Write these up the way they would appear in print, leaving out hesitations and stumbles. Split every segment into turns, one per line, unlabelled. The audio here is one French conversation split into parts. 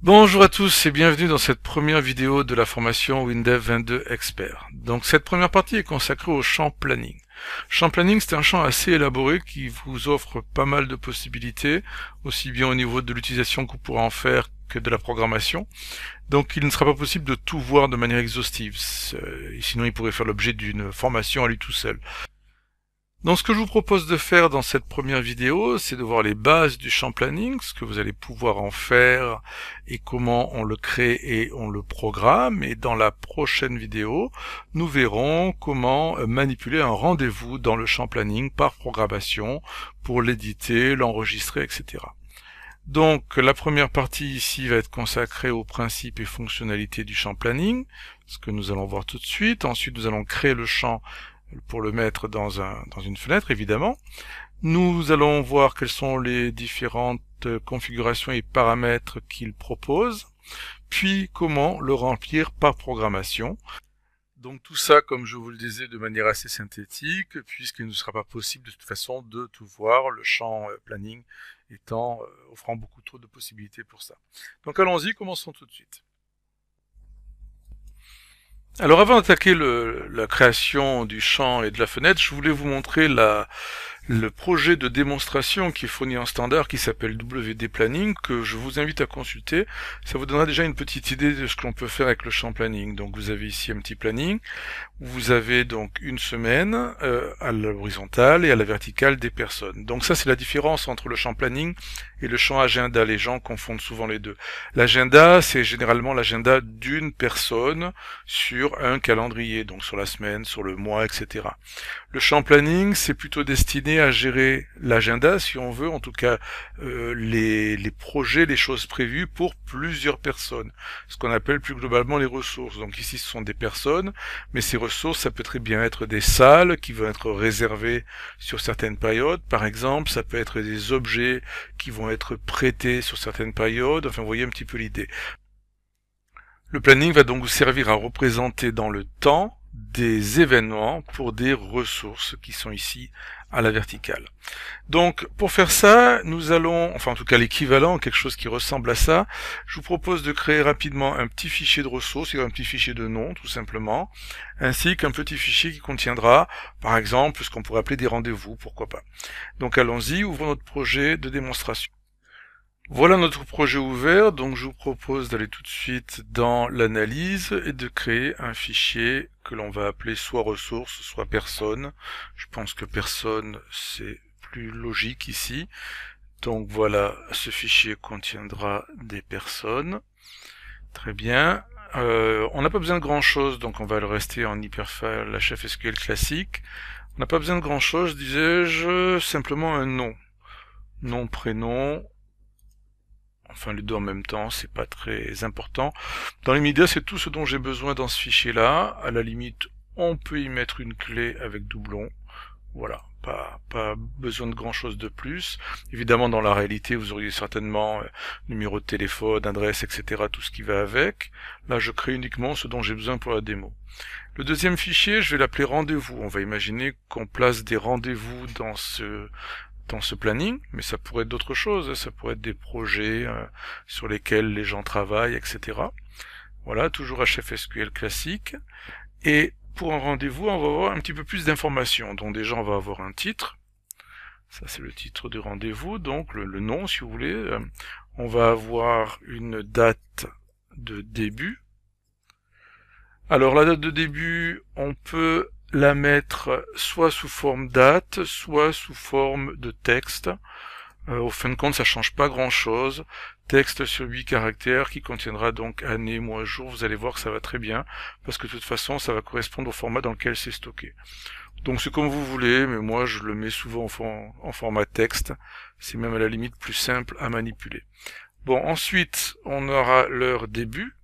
Bonjour à tous et bienvenue dans cette première vidéo de la formation Windev 22 Expert. Donc cette première partie est consacrée au champ planning. Champ planning, c'est un champ assez élaboré qui vous offre pas mal de possibilités, aussi bien au niveau de l'utilisation que vous pourrez en faire que de la programmation. Donc il ne sera pas possible de tout voir de manière exhaustive, sinon il pourrait faire l'objet d'une formation à lui tout seul. Donc ce que je vous propose de faire dans cette première vidéo, c'est de voir les bases du champ planning, ce que vous allez pouvoir en faire et comment on le crée et on le programme. Et dans la prochaine vidéo, nous verrons comment manipuler un rendez-vous dans le champ planning par programmation pour l'éditer, l'enregistrer, etc. Donc la première partie ici va être consacrée aux principes et fonctionnalités du champ planning, ce que nous allons voir tout de suite. Ensuite, nous allons créer le champ pour le mettre dans une fenêtre, évidemment. Nous allons voir quelles sont les différentes configurations et paramètres qu'il propose, puis comment le remplir par programmation. Donc tout ça, comme je vous le disais, de manière assez synthétique, puisqu'il ne sera pas possible de toute façon de tout voir, le champ planning offrant beaucoup trop de possibilités pour ça. Donc allons-y, commençons tout de suite. Alors avant d'attaquer la création du champ et de la fenêtre, je voulais vous montrer le projet de démonstration qui est fourni en standard qui s'appelle WD Planning, que je vous invite à consulter. Ça vous donnera déjà une petite idée de ce que l'on peut faire avec le champ planning. Donc vous avez ici un petit planning, vous avez donc une semaine à l'horizontale et à la verticale des personnes. Donc ça c'est la différence entre le champ planning et le champ agenda. Les gens confondent souvent les deux. L'agenda, c'est généralement l'agenda d'une personne sur un calendrier, donc sur la semaine, sur le mois, etc. Le champ planning, c'est plutôt destiné à gérer l'agenda, si on veut, en tout cas les projets, les choses prévues pour plusieurs personnes, ce qu'on appelle plus globalement les ressources. Donc ici, ce sont des personnes, mais ces ressources, ça peut très bien être des salles qui vont être réservées sur certaines périodes, par exemple, ça peut être des objets qui vont être prêtés sur certaines périodes, enfin vous voyez un petit peu l'idée. Le planning va donc vous servir à représenter dans le temps des événements pour des ressources qui sont ici à la verticale. Donc pour faire ça, nous allons, enfin en tout cas l'équivalent, quelque chose qui ressemble à ça, je vous propose de créer rapidement un petit fichier de ressources, un petit fichier de nom tout simplement, ainsi qu'un petit fichier qui contiendra par exemple ce qu'on pourrait appeler des rendez-vous, pourquoi pas. Donc allons-y, ouvrons notre projet de démonstration. Voilà notre projet ouvert, donc je vous propose d'aller tout de suite dans l'analyse et de créer un fichier que l'on va appeler soit ressources, soit personne. Je pense que personne c'est plus logique ici. Donc voilà, ce fichier contiendra des personnes. Très bien. On n'a pas besoin de grand chose, donc on va le rester en hyperfile HFSQL classique. On n'a pas besoin de grand chose, disais-je, simplement un nom. Nom, prénom. Enfin les deux en même temps, c'est pas très important. Dans l'immédiat, c'est tout ce dont j'ai besoin dans ce fichier-là. À la limite, on peut y mettre une clé avec doublon. Voilà, pas besoin de grand-chose de plus. Évidemment, dans la réalité, vous auriez certainement numéro de téléphone, adresse, etc., tout ce qui va avec. Là, je crée uniquement ce dont j'ai besoin pour la démo. Le deuxième fichier, je vais l'appeler rendez-vous. On va imaginer qu'on place des rendez-vous dans ce planning, mais ça pourrait être d'autres choses, ça pourrait être des projets sur lesquels les gens travaillent, etc. Voilà, toujours HFSQL classique. Et pour un rendez-vous, on va avoir un petit peu plus d'informations. Donc déjà, on va avoir un titre. Ça, c'est le titre du rendez-vous, donc le nom, si vous voulez. On va avoir une date de début. Alors, la date de début, on peut la mettre soit sous forme date, soit sous forme de texte. Au fin de compte, ça change pas grand-chose. Texte sur 8 caractères qui contiendra donc année, mois, jour. Vous allez voir que ça va très bien, parce que de toute façon, ça va correspondre au format dans lequel c'est stocké. Donc c'est comme vous voulez, mais moi je le mets souvent en format texte. C'est même à la limite plus simple à manipuler. Bon, ensuite, on aura l'heure début.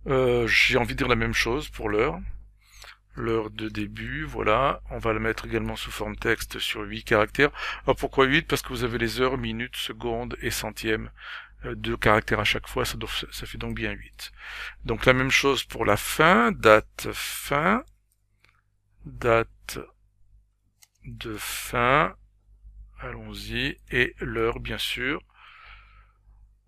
J'ai envie de dire la même chose pour l'heure. L'heure de début, voilà. On va le mettre également sous forme texte sur 8 caractères. Alors pourquoi 8? Parce que vous avez les heures, minutes, secondes et centièmes. 2 caractères à chaque fois, ça fait donc bien 8. Donc la même chose pour la fin, date fin, date de fin, allons-y, et l'heure bien sûr.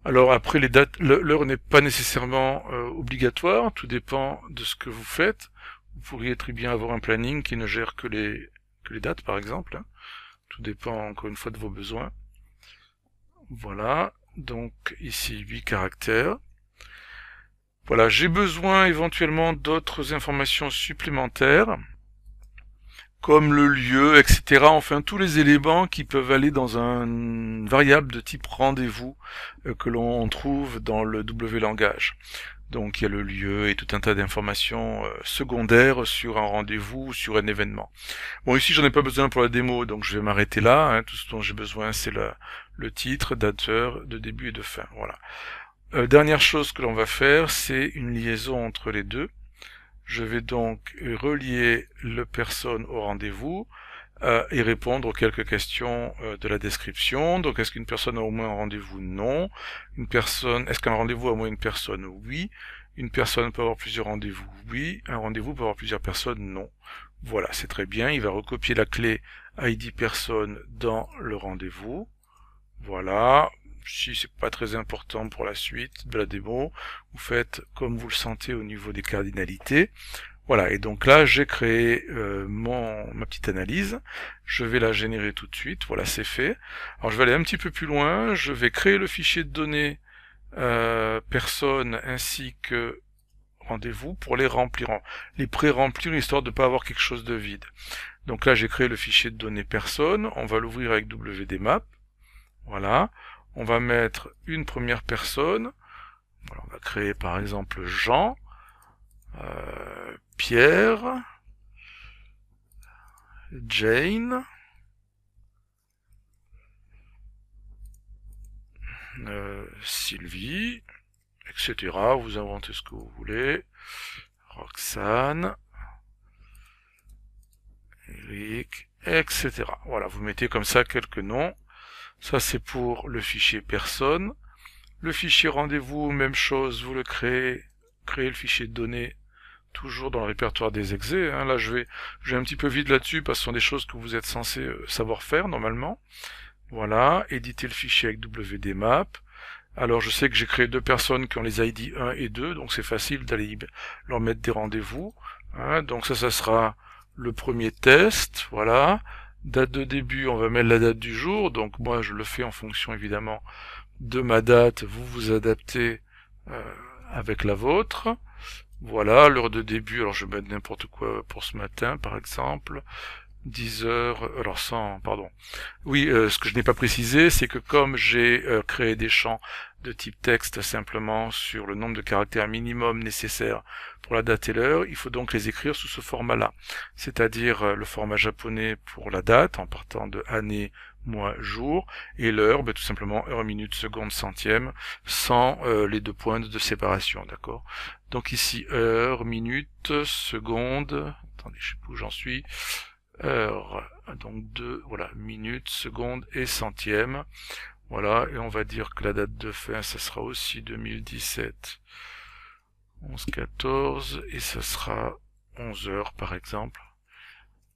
Alors après les dates, l'heure n'est pas nécessairement obligatoire, tout dépend de ce que vous faites. Vous pourriez très bien avoir un planning qui ne gère que les dates par exemple, hein. Tout dépend encore une fois de vos besoins. Voilà, donc ici 8 caractères. Voilà, j'ai besoin éventuellement d'autres informations supplémentaires, comme le lieu, etc. Enfin, tous les éléments qui peuvent aller dans une variable de type rendez-vous que l'on trouve dans le W-langage. Donc il y a le lieu et tout un tas d'informations secondaires sur un rendez-vous ou sur un événement. Bon, ici j'en ai pas besoin pour la démo, donc je vais m'arrêter là, hein. Tout ce dont j'ai besoin c'est le titre, date, heure, de début et de fin. Voilà. Dernière chose que l'on va faire, c'est une liaison entre les deux. Je vais donc relier le personne au rendez-vous et répondre aux quelques questions de la description. Donc, est-ce qu'une personne a au moins un rendez-vous? Non. Est-ce qu'un rendez-vous a au moins une personne? Oui. Une personne peut avoir plusieurs rendez-vous? Oui. Un rendez-vous peut avoir plusieurs personnes? Non. Voilà, c'est très bien. Il va recopier la clé ID personne dans le rendez-vous. Voilà. Si c'est pas très important pour la suite de la démo, vous faites comme vous le sentez au niveau des cardinalités. Voilà, et donc là j'ai créé ma petite analyse, je vais la générer tout de suite, voilà c'est fait. Alors je vais aller un petit peu plus loin, je vais créer le fichier de données personnes ainsi que rendez-vous pour les remplir, les pré-remplir histoire de ne pas avoir quelque chose de vide. Donc là j'ai créé le fichier de données personnes, on va l'ouvrir avec WDMap, voilà. On va mettre une première personne. Voilà, on va créer par exemple Jean, Pierre, Jane, Sylvie, etc. Vous inventez ce que vous voulez. Roxane, Eric, etc. Voilà, vous mettez comme ça quelques noms. Ça c'est pour le fichier personne. Le fichier rendez-vous, même chose, vous le créez le fichier de données toujours dans le répertoire des exés. Hein. Là je vais un petit peu vite là-dessus parce que ce sont des choses que vous êtes censé savoir faire normalement. Voilà, éditer le fichier avec WDMap. Alors je sais que j'ai créé deux personnes qui ont les ID 1 et 2, donc c'est facile d'aller leur mettre des rendez-vous. Hein. Donc ça sera le premier test, voilà. Date de début, on va mettre la date du jour, donc moi je le fais en fonction évidemment de ma date, vous vous adaptez avec la vôtre. Voilà, l'heure de début, alors je vais mettre n'importe quoi pour ce matin par exemple, 10 heures, alors pardon. Oui, ce que je n'ai pas précisé, c'est que comme j'ai créé des champs de type texte simplement sur le nombre de caractères minimum nécessaires pour la date et l'heure, il faut donc les écrire sous ce format-là, c'est-à-dire le format japonais pour la date, en partant de année, mois, jour, et l'heure, tout simplement heure, minute, seconde, centième, sans les deux points de séparation, d'accord? Donc ici, heure, minute, seconde, attendez, je sais pas où j'en suis, heure, donc voilà, minute, seconde et centième. Voilà, et on va dire que la date de fin, ça sera aussi 2017, 11-14, et ça sera 11 heures par exemple.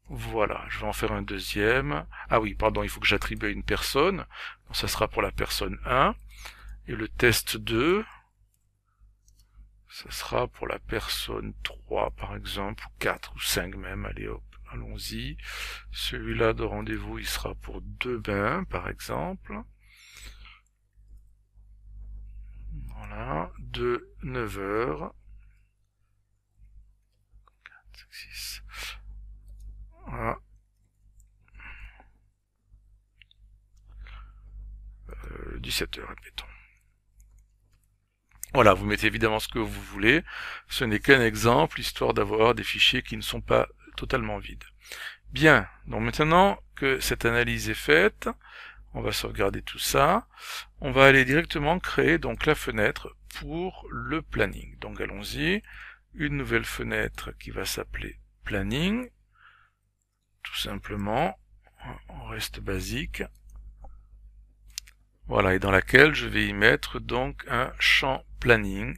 Voilà, je vais en faire un deuxième. Ah oui, pardon, il faut que j'attribue à une personne. Donc ça sera pour la personne 1. Et le test 2, ça sera pour la personne 3 par exemple, ou 4 ou 5 même, allez hop. Allons-y. Celui-là de rendez-vous, il sera pour 2 bains, par exemple. Voilà. De 9 heures. 4, 5, 6. Voilà. 17 heures, admettons. Voilà, vous mettez évidemment ce que vous voulez. Ce n'est qu'un exemple, histoire d'avoir des fichiers qui ne sont pas totalement vides. Bien, donc maintenant que cette analyse est faite, on va sauvegarder tout ça. On va aller directement créer donc la fenêtre pour le planning. Donc allons-y, une nouvelle fenêtre qui va s'appeler planning, tout simplement, on reste basique. Voilà, et dans laquelle je vais y mettre donc un champ planning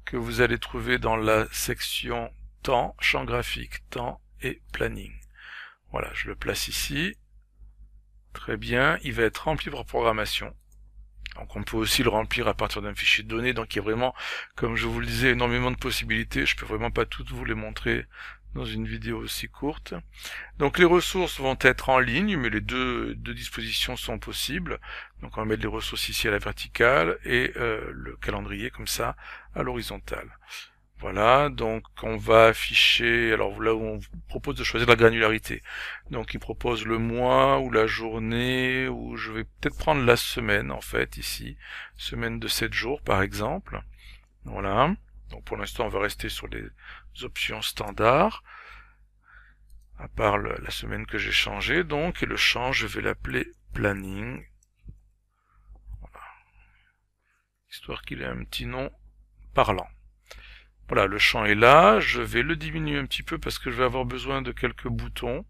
que vous allez trouver dans la section temps, champ graphique, temps et planning. Voilà, je le place ici. Très bien, il va être rempli par programmation. Donc on peut aussi le remplir à partir d'un fichier de données, donc il y a vraiment, comme je vous le disais, énormément de possibilités. Je peux vraiment pas toutes vous les montrer dans une vidéo aussi courte. Donc les ressources vont être en ligne, mais les deux dispositions sont possibles. Donc on va mettre les ressources ici à la verticale et le calendrier comme ça à l'horizontale. Voilà, donc on va afficher, alors là où on vous propose de choisir la granularité. Donc il propose le mois ou la journée, ou je vais peut-être prendre la semaine en fait ici, semaine de 7 jours par exemple. Voilà, donc pour l'instant on va rester sur les options standards, à part la semaine que j'ai changée donc, et le champ je vais l'appeler planning, voilà, histoire qu'il ait un petit nom parlant. Voilà, le champ est là, je vais le diminuer un petit peu parce que je vais avoir besoin de quelques boutons.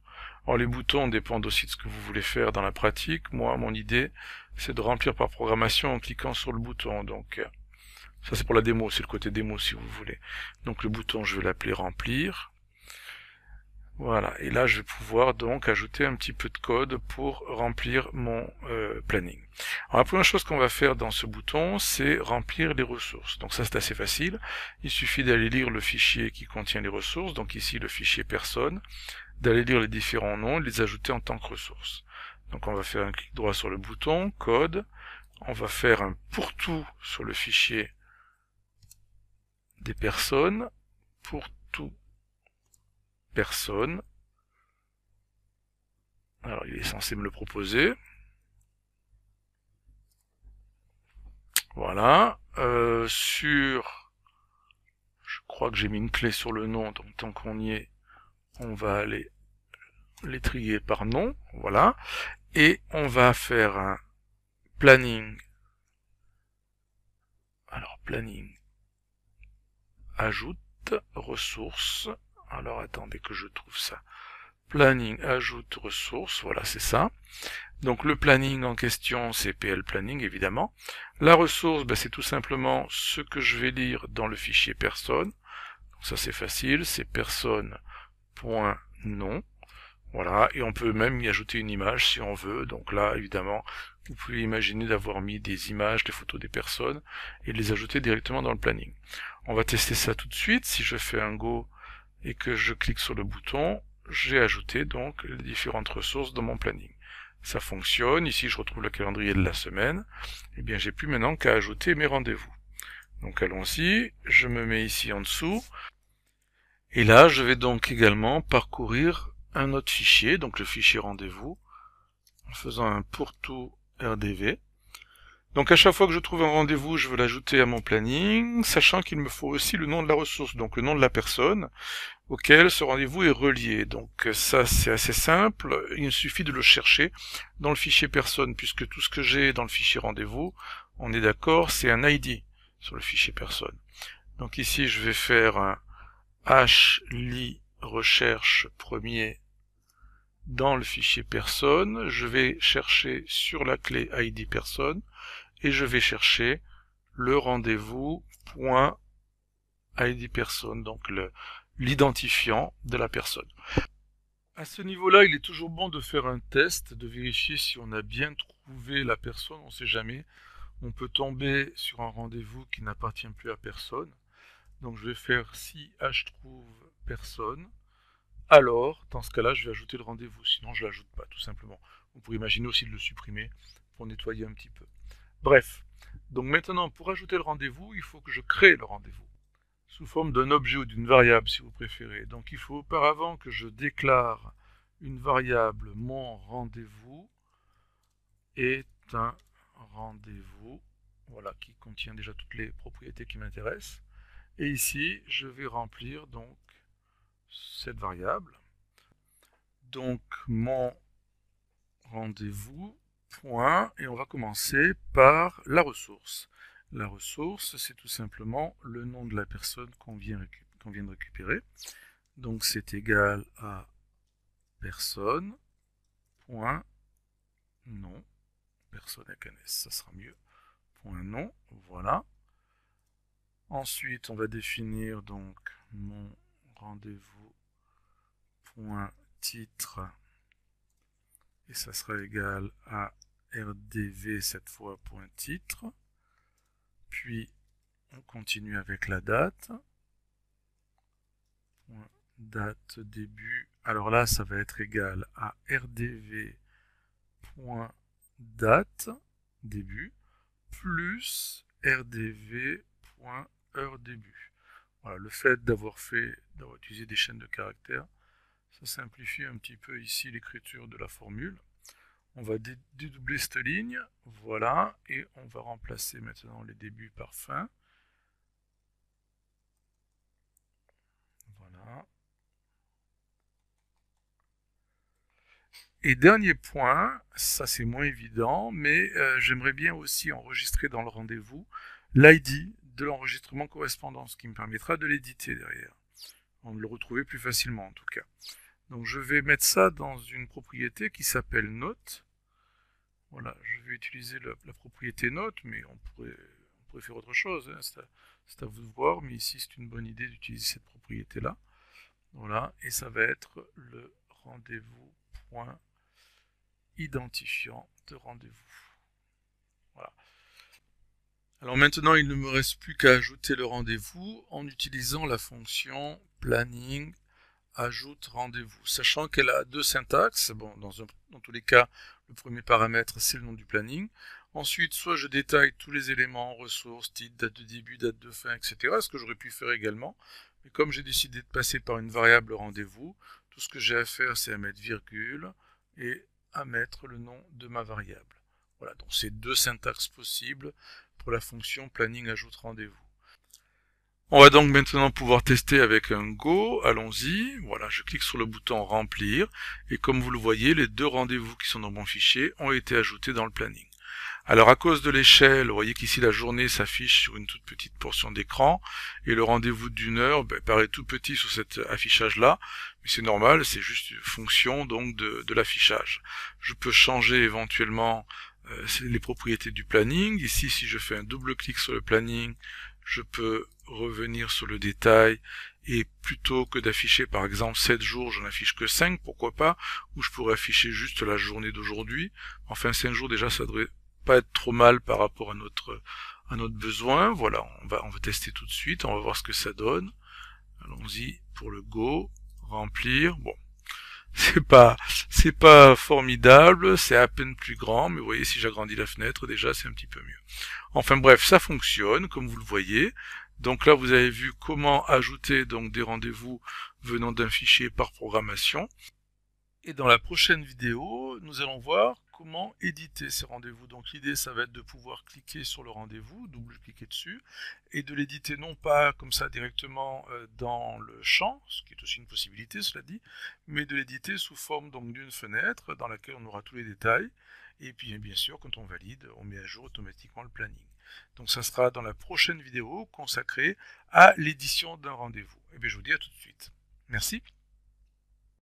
Alors les boutons dépendent aussi de ce que vous voulez faire dans la pratique. Moi, mon idée, c'est de remplir par programmation en cliquant sur le bouton. Donc ça c'est pour la démo, c'est le côté démo si vous voulez. Donc le bouton, je vais l'appeler remplir. Voilà, et là je vais pouvoir donc ajouter un petit peu de code pour remplir mon planning. Alors la première chose qu'on va faire dans ce bouton, c'est remplir les ressources. Donc ça c'est assez facile, il suffit d'aller lire le fichier qui contient les ressources, donc ici le fichier personne, d'aller lire les différents noms et les ajouter en tant que ressources. Donc on va faire un clic droit sur le bouton, code, on va faire un pour tout sur le fichier des personnes, pour tout personne. Alors il est censé me le proposer. Voilà. Je crois que j'ai mis une clé sur le nom, donc tant qu'on y est, on va aller les trier par nom. Voilà. Et on va faire un planning. Alors planning ajoute ressources. Alors attendez que je trouve ça. Planning ajoute ressources, voilà c'est ça. Donc le planning en question c'est PL planning évidemment. La ressource c'est tout simplement ce que je vais lire dans le fichier personne. Donc ça c'est facile, c'est personne.nom. Voilà, et on peut même y ajouter une image si on veut. Donc là évidemment vous pouvez imaginer d'avoir mis des images, des photos des personnes et de les ajouter directement dans le planning. On va tester ça tout de suite. Si je fais un go et que je clique sur le bouton, j'ai ajouté donc les différentes ressources dans mon planning. Ça fonctionne, ici je retrouve le calendrier de la semaine, et bien j'ai plus maintenant qu'à ajouter mes rendez-vous. Donc allons-y, je me mets ici en dessous, et là je vais donc également parcourir un autre fichier, donc le fichier rendez-vous, en faisant un pour tout RDV. Donc à chaque fois que je trouve un rendez-vous, je veux l'ajouter à mon planning, sachant qu'il me faut aussi le nom de la ressource, donc le nom de la personne, auquel ce rendez-vous est relié. Donc ça c'est assez simple, il suffit de le chercher dans le fichier personne, puisque tout ce que j'ai dans le fichier rendez-vous, on est d'accord, c'est un ID sur le fichier personne. Donc ici je vais faire un hli recherche premier dans le fichier personne, je vais chercher sur la clé ID personne, et je vais chercher le rendez-vous .id personne, donc l'identifiant de la personne. À ce niveau-là, il est toujours bon de faire un test, de vérifier si on a bien trouvé la personne, on ne sait jamais. On peut tomber sur un rendez-vous qui n'appartient plus à personne. Donc je vais faire si htrouve personne. Alors, dans ce cas-là, je vais ajouter le rendez-vous, sinon je ne l'ajoute pas, tout simplement. On pourrait imaginer aussi de le supprimer pour nettoyer un petit peu. Bref, donc maintenant, pour ajouter le rendez-vous, il faut que je crée le rendez-vous sous forme d'un objet ou d'une variable si vous préférez. Donc il faut auparavant que je déclare une variable mon rendez-vous est un rendez-vous, voilà, qui contient déjà toutes les propriétés qui m'intéressent. Et ici, je vais remplir donc cette variable. Donc mon rendez-vous, point, et on va commencer par la ressource. La ressource, c'est tout simplement le nom de la personne qu'on vient de récupérer. Donc c'est égal à personne, point, nom, personne avec un S, ça sera mieux, point nom, voilà. Ensuite, on va définir donc mon rendez-vous, point titre, et ça sera égal à rdv cette fois point titre, puis on continue avec la date, point date début, alors là ça va être égal à rdv.date début plus rdv.heure début. Voilà, le fait d'avoir utilisé des chaînes de caractères, ça simplifie un petit peu ici l'écriture de la formule. On va dédoubler cette ligne, voilà, et on va remplacer maintenant les débuts par fin. Voilà. Et dernier point, ça c'est moins évident, mais j'aimerais bien aussi enregistrer dans le rendez-vous l'ID de l'enregistrement correspondant, ce qui me permettra de l'éditer derrière. On le retrouver plus facilement en tout cas. Donc je vais mettre ça dans une propriété qui s'appelle note. Voilà, je vais utiliser la propriété note, mais on pourrait faire autre chose, hein. C'est à vous de voir, mais ici c'est une bonne idée d'utiliser cette propriété-là. Voilà, et ça va être le rendez-vous point identifiant de rendez-vous. Voilà. Alors maintenant, il ne me reste plus qu'à ajouter le rendez-vous en utilisant la fonction planning ajoute rendez-vous, sachant qu'elle a deux syntaxes. Bon, dans tous les cas, le premier paramètre, c'est le nom du planning. Ensuite, soit je détaille tous les éléments, ressources, titre, date de début, date de fin, etc., ce que j'aurais pu faire également. Mais comme j'ai décidé de passer par une variable rendez-vous, tout ce que j'ai à faire, c'est à mettre virgule et à mettre le nom de ma variable. Voilà, donc c'est deux syntaxes possibles pour la fonction planning ajoute rendez-vous. On va donc maintenant pouvoir tester avec un Go, allons-y, voilà, je clique sur le bouton remplir, et comme vous le voyez, les deux rendez-vous qui sont dans mon fichier ont été ajoutés dans le planning. Alors à cause de l'échelle, vous voyez qu'ici la journée s'affiche sur une toute petite portion d'écran, et le rendez-vous d'une heure paraît tout petit sur cet affichage-là, mais c'est normal, c'est juste une fonction donc de l'affichage. Je peux changer éventuellement les propriétés du planning. Ici, si je fais un double clic sur le planning, je peux revenir sur le détail et plutôt que d'afficher par exemple 7 jours, je n'affiche que 5, pourquoi pas, ou je pourrais afficher juste la journée d'aujourd'hui. Enfin 5 jours déjà ça devrait pas être trop mal par rapport à notre besoin. Voilà, on va tester tout de suite, on va voir ce que ça donne. Allons-y pour le Go, remplir, bon. C'est pas formidable, c'est à peine plus grand, mais vous voyez, si j'agrandis la fenêtre, déjà, c'est un petit peu mieux. Enfin bref, ça fonctionne, comme vous le voyez. Donc là, vous avez vu comment ajouter donc des rendez-vous venant d'un fichier par programmation. Et dans la prochaine vidéo, nous allons voir comment éditer ces rendez-vous. Donc l'idée, ça va être de pouvoir cliquer sur le rendez-vous, double-cliquer dessus, et de l'éditer non pas comme ça directement dans le champ, ce qui est aussi une possibilité, cela dit, mais de l'éditer sous forme donc d'une fenêtre dans laquelle on aura tous les détails. Et puis bien sûr, quand on valide, on met à jour automatiquement le planning. Donc ça sera dans la prochaine vidéo consacrée à l'édition d'un rendez-vous. Et bien je vous dis à tout de suite. Merci.